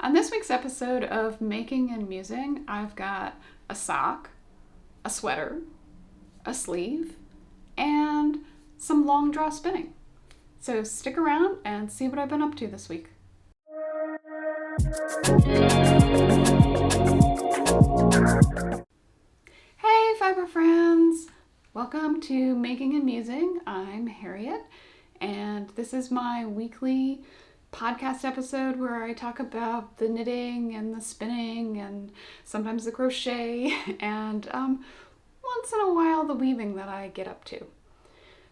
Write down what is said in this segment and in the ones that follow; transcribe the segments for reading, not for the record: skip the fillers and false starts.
On this week's episode of Making and Musing, I've got a sock, a sweater, a sleeve, and some long draw spinning. So stick around and see what I've been up to this week. Hey fiber friends! Welcome to Making and Musing. I'm Harriet, and this is my weekly podcast episode where I talk about the knitting and the spinning and sometimes the crochet and once in a while the weaving that I get up to.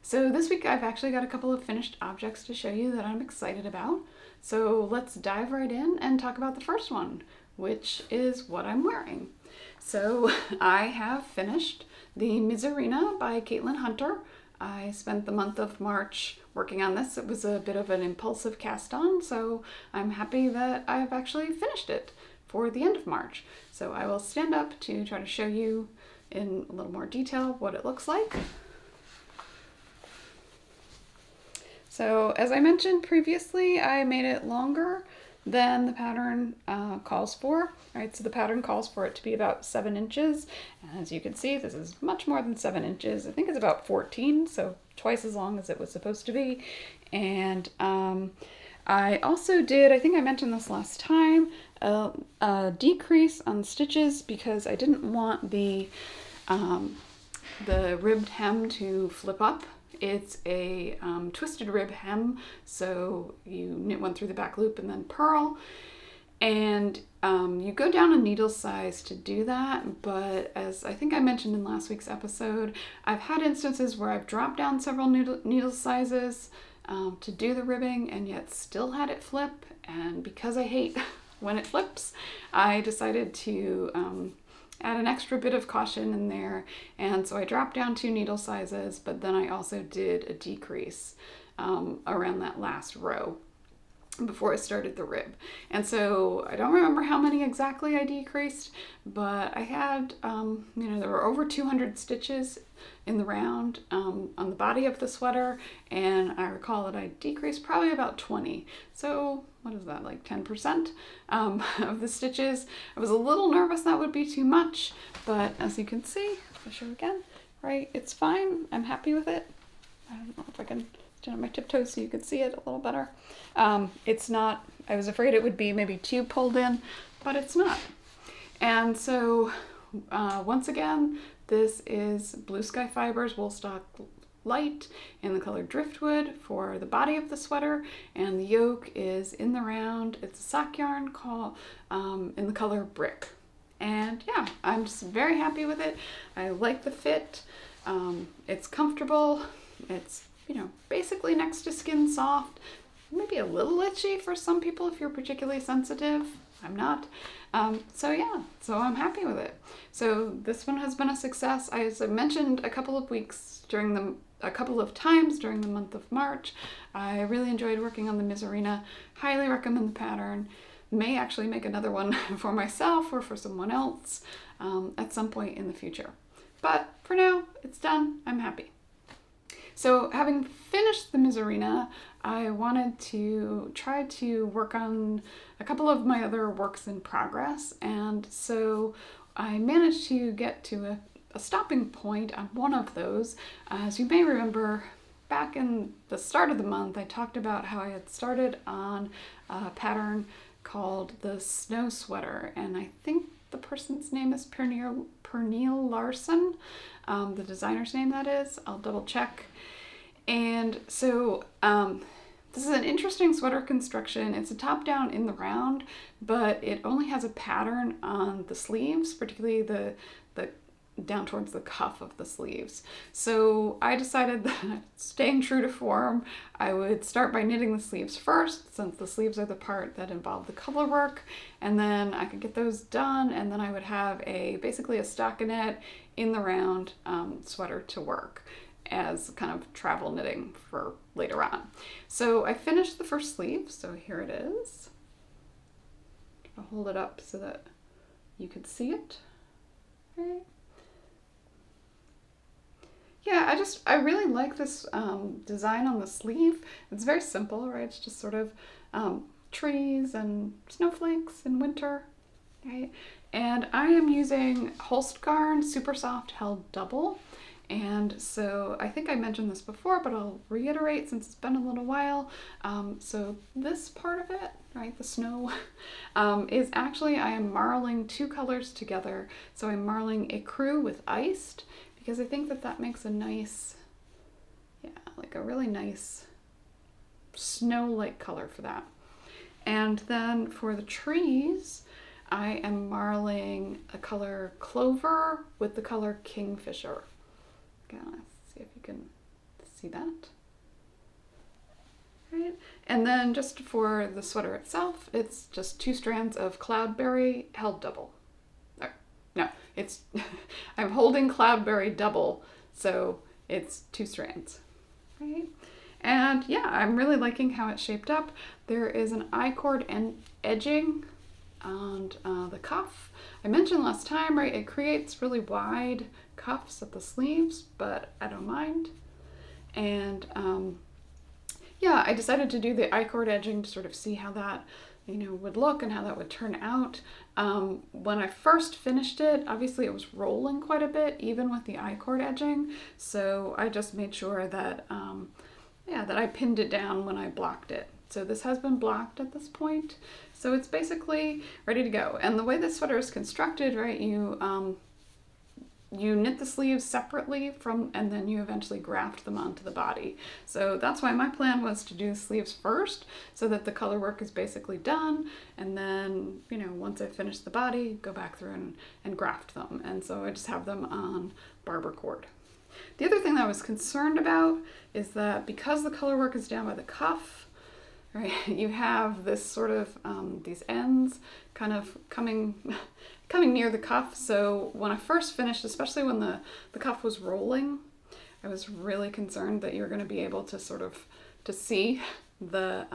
So this week I've actually got a couple of finished objects to show you that I'm excited about. So let's dive right in and talk about the first one, which is what I'm wearing. So I have finished the Miserina by Caitlin Hunter. I spent the month of March working on this. It was a bit of an impulsive cast on, so I'm happy that I've actually finished it for the end of March. So I will stand up to try to show you in a little more detail what it looks like. So as I mentioned previously, I made it longer than the pattern calls for. Right, so the pattern calls for it to be about 7 inches. And as you can see, this is much more than 7 inches. I think it's about 14, so twice as long as it was supposed to be. And I also did, I think I mentioned this last time, a decrease on stitches because I didn't want the ribbed hem to flip up. It's a twisted rib hem, so you knit one through the back loop and then purl. And you go down a needle size to do that, but as I think I mentioned in last week's episode, I've had instances where I've dropped down several needle sizes to do the ribbing and yet still had it flip. And because I hate when it flips, I decided to add an extra bit of caution in there, and so I dropped down 2 needle sizes, but then I also did a decrease around that last row before I started the rib. And so I don't remember how many exactly I decreased, but I had, there were over 200 stitches in the round on the body of the sweater, and I recall that I decreased probably about 20. So what is that, like 10% of the stitches? I was a little nervous that would be too much, but as you can see, I'll show again, right, it's fine. I'm happy with it. I don't know if I can stand on my tiptoes so you can see it a little better. It's not, I was afraid it would be maybe too pulled in, but it's not. And so once again, this is Blue Sky Fibers Woolstock Light in the color Driftwood for the body of the sweater, and the yoke is in the round. It's a sock yarn in the color Brick. And yeah, I'm just very happy with it. I like the fit. It's comfortable. It's, basically next to skin soft. Maybe a little itchy for some people if you're particularly sensitive. I'm not. So I'm happy with it. So this one has been a success. As I mentioned a couple of times during the month of March, I really enjoyed working on the Miserina. Highly recommend the pattern. May actually make another one for myself or for someone else at some point in the future. But for now, it's done. I'm happy. So having finished the Miserina, I wanted to try to work on a couple of my other works in progress, and so I managed to get to a stopping point on one of those. As you may remember, back in the start of the month, I talked about how I had started on a pattern called the Snow Sweater, and I think the person's name is Pernille Larsen, the designer's name that is. I'll double check. And so this is an interesting sweater construction. It's a top down in the round, but it only has a pattern on the sleeves, particularly the down towards the cuff of the sleeves. So I decided that staying true to form, I would start by knitting the sleeves first, since the sleeves are the part that involve the color work, and then I could get those done, and then I would have basically a stockinette in the round sweater to work as kind of travel knitting for later on. So I finished the first sleeve, so here it is. I'll hold it up so that you can see it. Okay. Yeah, I really like this design on the sleeve. It's very simple, right? It's just sort of trees and snowflakes in winter, right? And I am using Holstgarn Super Soft Held Double. And so I think I mentioned this before, but I'll reiterate since it's been a little while. So this part of it, right, the snow, is actually, I am marling two colors together. So I'm marling Ecru with Iced because I think that that makes a nice, yeah, like a really nice snow-like color for that. And then for the trees, I am marling a color Clover with the color Kingfisher. Let's see if you can see that. Right. And then just for the sweater itself, it's just 2 strands of Cloudberry held double. No, it's I'm holding Cloudberry double, so it's 2 strands. Right. And yeah, I'm really liking how it's shaped up. There is an I-cord and edging on the cuff. I mentioned last time, right, it creates really wide cuffs at the sleeves, but I don't mind. And yeah, I decided to do the I-cord edging to sort of see how that, would look and how that would turn out. When I first finished it, obviously it was rolling quite a bit, even with the I-cord edging. So I just made sure that, that I pinned it down when I blocked it. So this has been blocked at this point. So it's basically ready to go. And the way this sweater is constructed, right, you knit the sleeves separately and then you eventually graft them onto the body. So that's why my plan was to do the sleeves first so that the color work is basically done. And then, once I finish the body, go back through and graft them. And so I just have them on barber cord. The other thing that I was concerned about is that because the color work is down by the cuff, right, you have this sort of, these ends kind of coming near the cuff. So when I first finished, especially when the cuff was rolling, I was really concerned that you're going to be able to to see the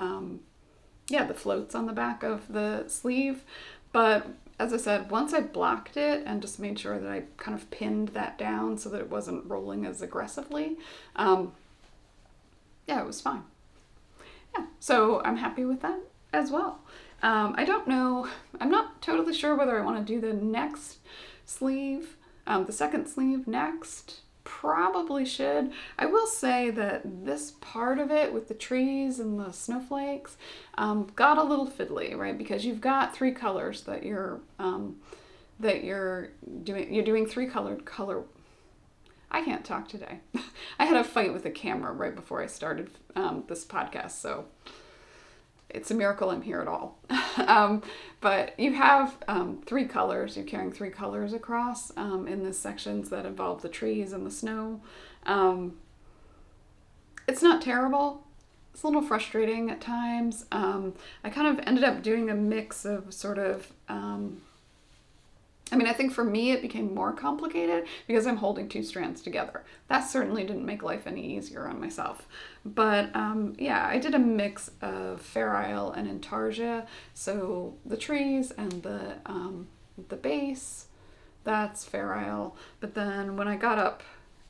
floats on the back of the sleeve. But as I said, once I blocked it and just made sure that I kind of pinned that down so that it wasn't rolling as aggressively, it was fine. Yeah, so I'm happy with that as well. I don't know, I'm not totally sure whether I want to do the next sleeve, the second sleeve next. Probably should. I will say that this part of it with the trees and the snowflakes got a little fiddly, right? Because you've got 3 colors that you're doing. You're doing 3 color. I can't talk today. I had a fight with the camera right before I started this podcast, so it's a miracle I'm here at all. But you have 3 colors. You're carrying 3 colors across in the sections that involve the trees and the snow. It's not terrible. It's a little frustrating at times. I kind of ended up doing a mix of sort of... I think for me it became more complicated because I'm holding 2 strands together. That certainly didn't make life any easier on myself. But I did a mix of Fair Isle and Intarsia. So the trees and the base, that's Fair Isle. But then when I got up,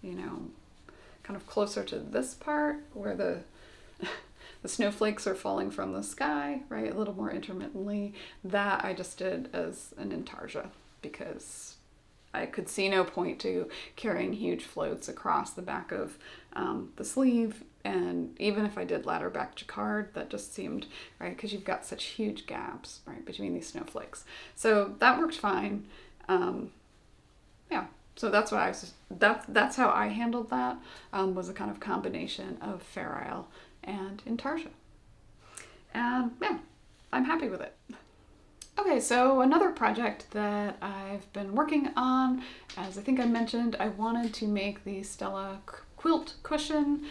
kind of closer to this part where the snowflakes are falling from the sky, right, a little more intermittently, that I just did as an Intarsia, because I could see no point to carrying huge floats across the back of the sleeve. And even if I did ladder back jacquard, that just seemed, right, because you've got such huge gaps, right, between these snowflakes. So that worked fine. So that's what that's how I handled that, was a kind of combination of Fair Isle and Intarsia. And I'm happy with it. Okay, so another project that I've been working on, as I think I mentioned, I wanted to make the Stella quilt cushion.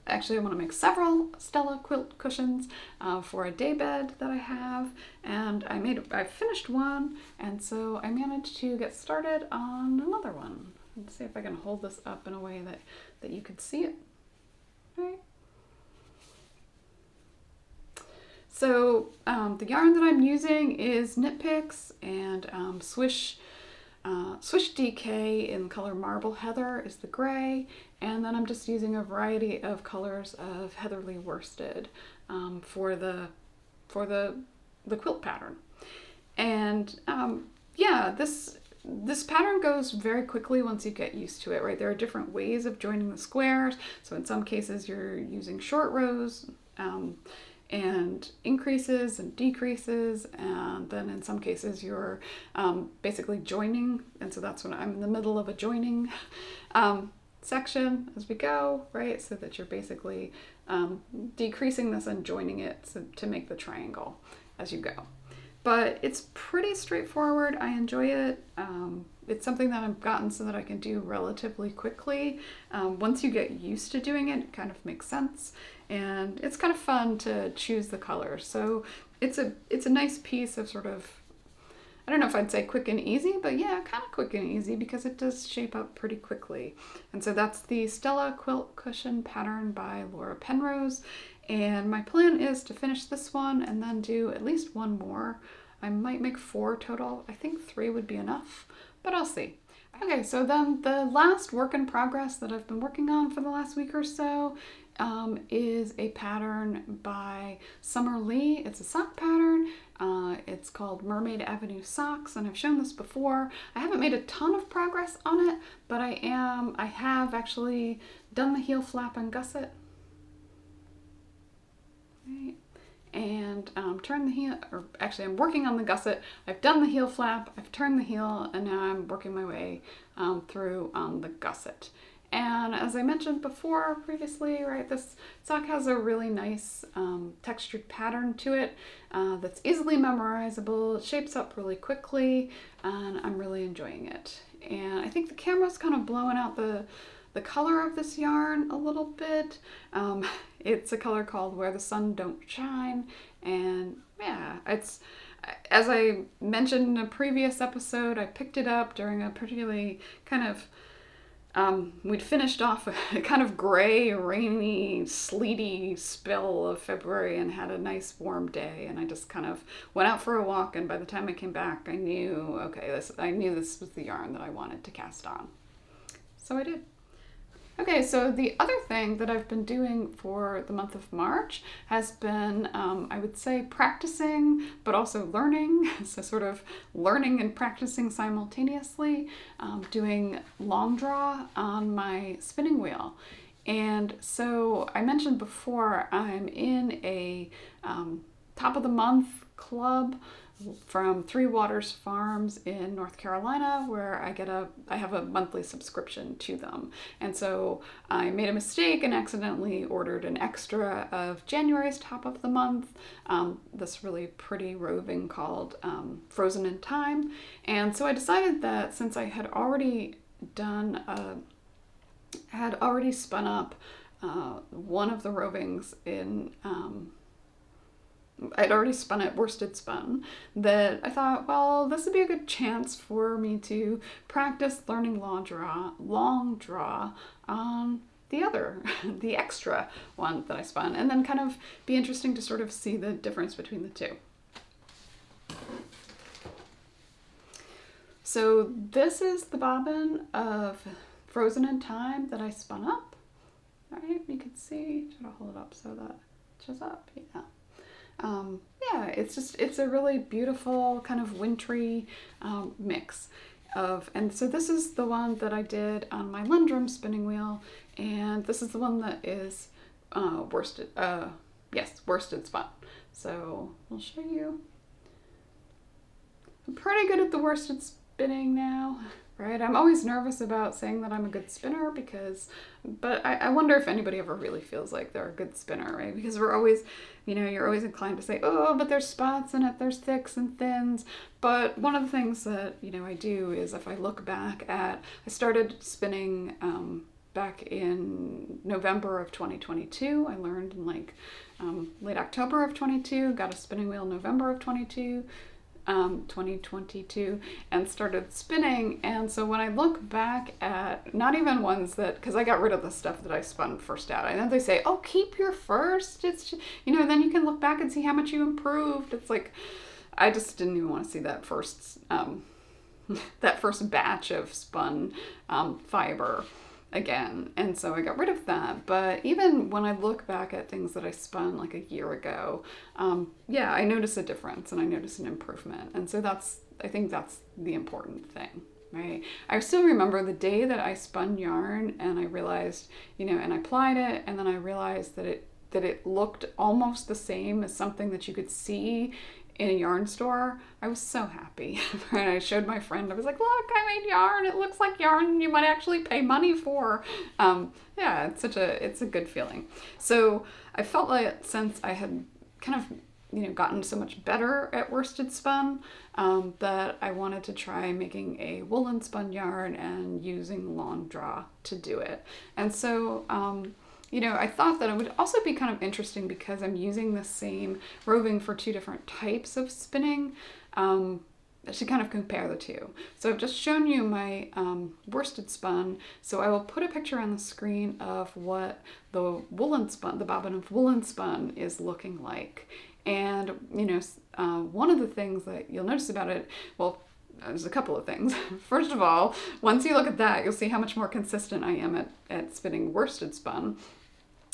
Actually, I want to make several Stella quilt cushions for a daybed that I have, and I finished one, and so I managed to get started on another one. Let's see if I can hold this up in a way that you could see it. All right. So the yarn that I'm using is Knit Picks, and Swish DK in color Marble Heather is the gray, and then I'm just using a variety of colors of Heatherly Worsted for the for the quilt pattern. And yeah, this pattern goes very quickly once you get used to it, right? There are different ways of joining the squares. So in some cases you're using short rows and increases and decreases, and then in some cases you're basically joining, and so that's when I'm in the middle of a joining section as we go, right? So that you're basically decreasing this and joining it to make the triangle as you go. But it's pretty straightforward. I enjoy it. It's something that I've gotten so that I can do relatively quickly. Once you get used to doing it, it kind of makes sense. And it's kind of fun to choose the colors. So it's a nice piece of sort of, I don't know if I'd say quick and easy, but yeah, kind of quick and easy because it does shape up pretty quickly. And so that's the Stella Quilt Cushion pattern by Laura Penrose. And my plan is to finish this one and then do at least one more. I might make 4 total. I think 3 would be enough, but I'll see. Okay, so then the last work in progress that I've been working on for the last week or so is a pattern by Summer Lee. It's a sock pattern. It's called Mermaid Avenue Socks, and I've shown this before. I haven't made a ton of progress on it, but I have actually done the heel flap and gusset. Right. And turn the heel, or actually I'm working on the gusset. I've done the heel flap, I've turned the heel, and now I'm working my way through on the gusset. And as I mentioned before previously, right, this sock has a really nice textured pattern to it that's easily memorizable. It shapes up really quickly, and I'm really enjoying it. And I think the camera's kind of blowing out the color of this yarn a little bit. It's a color called Where the Sun Don't Shine, and yeah, it's, as I mentioned in a previous episode, I picked it up during a particularly kind of we'd finished off a kind of gray, rainy, sleety spill of February and had a nice warm day, and I just kind of went out for a walk, and by the time I came back I knew, okay, I knew this was the yarn that I wanted to cast on. So I did. Okay, so the other thing that I've been doing for the month of March has been, I would say, practicing, but also learning. So sort of learning and practicing simultaneously, doing long draw on my spinning wheel. And so I mentioned before, I'm in a top of the month club from Three Waters Farms in North Carolina, where I have a monthly subscription to them. And so I made a mistake and accidentally ordered an extra of January's top of the month, this really pretty roving called Frozen in Time. And so I decided that since I had already spun up one of the rovings in I'd already spun it worsted spun, that I thought, well, this would be a good chance for me to practice learning long draw on the extra one that I spun, and then kind of be interesting to sort of see the difference between the two. So this is the bobbin of Frozen in Time that I spun up, right? You can see, try to hold it up so that it shows up, yeah. Yeah, it's a really beautiful kind of wintry mix of, and so this is the one that I did on my Lundrum spinning wheel, and this is the one that is worsted spun. So I'll show you. I'm pretty good at the worsted spinning now, right? I'm always nervous about saying that I'm a good spinner but I wonder if anybody ever really feels like they're a good spinner, right? Because we're always, you're always inclined to say, oh, but there's spots in it, there's thicks and thins. But one of the things that, I do is if I look back I started spinning back in November of 2022. I learned in late October of 22, got a spinning wheel November of 2022, and started spinning. And so when I look back at not even ones that, because I got rid of the stuff that I spun first out, and then they say, oh, keep your first, it's then you can look back and see how much you improved. It's like, I just didn't even want to see that first batch of spun fiber. again. And so I got rid of that. But even when I look back at things that I spun like a year ago, yeah, I notice a difference and I notice an improvement. And so I think that's the important thing. Right. I still remember the day that I spun yarn and I realized, and I applied it, and then I realized that it looked almost the same as something that you could see in a yarn store. I was so happy. And I showed my friend, I was like, look, I made yarn. It looks like yarn you might actually pay money for. Yeah, it's a good feeling. So I felt like since I had kind of gotten so much better at worsted spun, that I wanted to try making a woolen spun yarn and using long draw to do it. And so, I thought that it would also be kind of interesting because I'm using the same roving for two different types of spinning, to kind of compare the two. So I've just shown you my worsted spun. So I will put a picture on the screen of what the woolen spun, the bobbin of woolen spun is looking like. And, one of the things that you'll notice about it, well, there's a couple of things. First of all, once you look at that, you'll see how much more consistent I am at spinning worsted spun.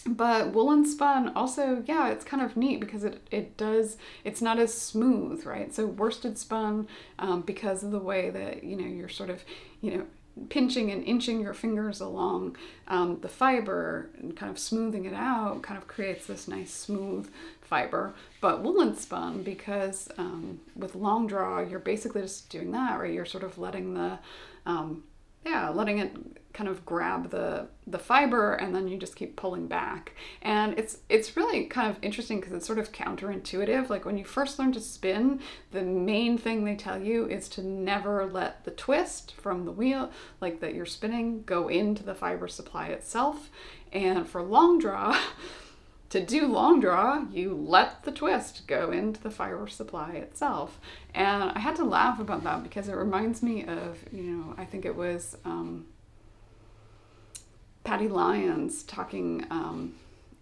But woolen spun also, yeah, it's kind of neat because it's not as smooth, right? So worsted spun, because of the way that, you're sort of, pinching and inching your fingers along the fiber and kind of smoothing it out kind of creates this nice smooth fiber. But woolen spun, because with long draw, you're basically just doing that, right? You're sort of letting letting it kind of grab the fiber, and then you just keep pulling back. And it's really kind of interesting because it's sort of counterintuitive. Like when you first learn to spin, the main thing they tell you is to never let the twist from the wheel, like that you're spinning, go into the fiber supply itself. And for long draw, to do long draw, you let the twist go into the fiber supply itself. And I had to laugh about that because it reminds me of, I think it was Patty Lyons talking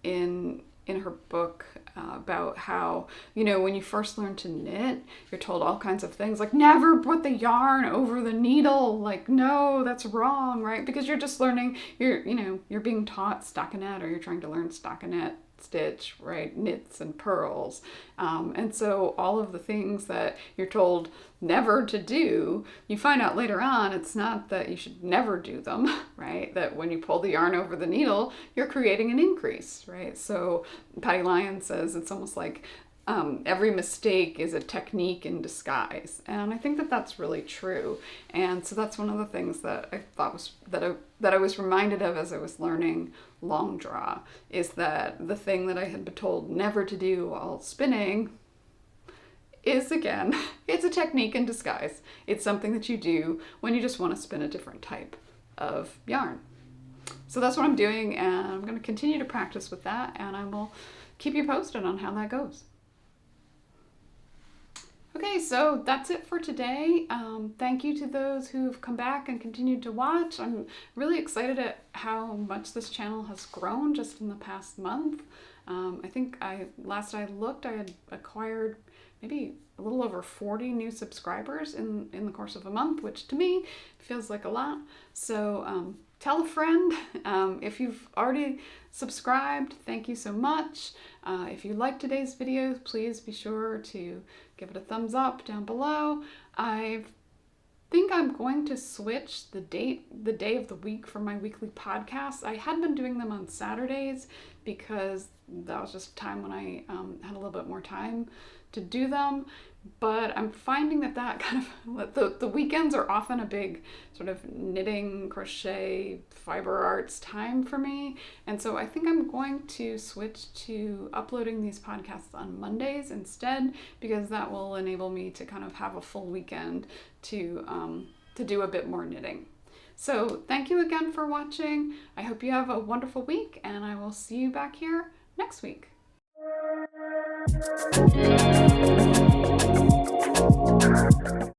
in her book about how, when you first learn to knit, you're told all kinds of things like never put the yarn over the needle. Like, no, that's wrong, right? Because you're just learning, you're being taught stockinette, or you're trying to learn stockinette stitch, right? Knits and purls. And so all of the things that you're told never to do, you find out later on, it's not that you should never do them, right? That when you pull the yarn over the needle, you're creating an increase, right? So Patty Lyons says it's almost like every mistake is a technique in disguise. And I think that that's really true. And so that's one of the things that I thought was, that I was reminded of as I was learning long draw, is that the thing that I had been told never to do while spinning is, again, it's a technique in disguise. It's something that you do when you just want to spin a different type of yarn. So that's what I'm doing, and I'm going to continue to practice with that, and I will keep you posted on how that goes. Okay, so that's it for today. Thank you to those who've come back and continued to watch. I'm really excited at how much this channel has grown just in the past month. I think last I looked, I had acquired maybe a little over 40 new subscribers in the course of a month, which to me feels like a lot. So tell a friend. If you've already subscribed, thank you so much. If you liked today's video, please be sure to give it a thumbs up down below. I think I'm going to switch the day of the week for my weekly podcasts. I had been doing them on Saturdays because that was just time when I had a little bit more time to do them. But I'm finding that kind of, the weekends are often a big sort of knitting, crochet, fiber arts time for me. And so I think I'm going to switch to uploading these podcasts on Mondays instead, because that will enable me to kind of have a full weekend to do a bit more knitting. So thank you again for watching. I hope you have a wonderful week, and I will see you back here next week.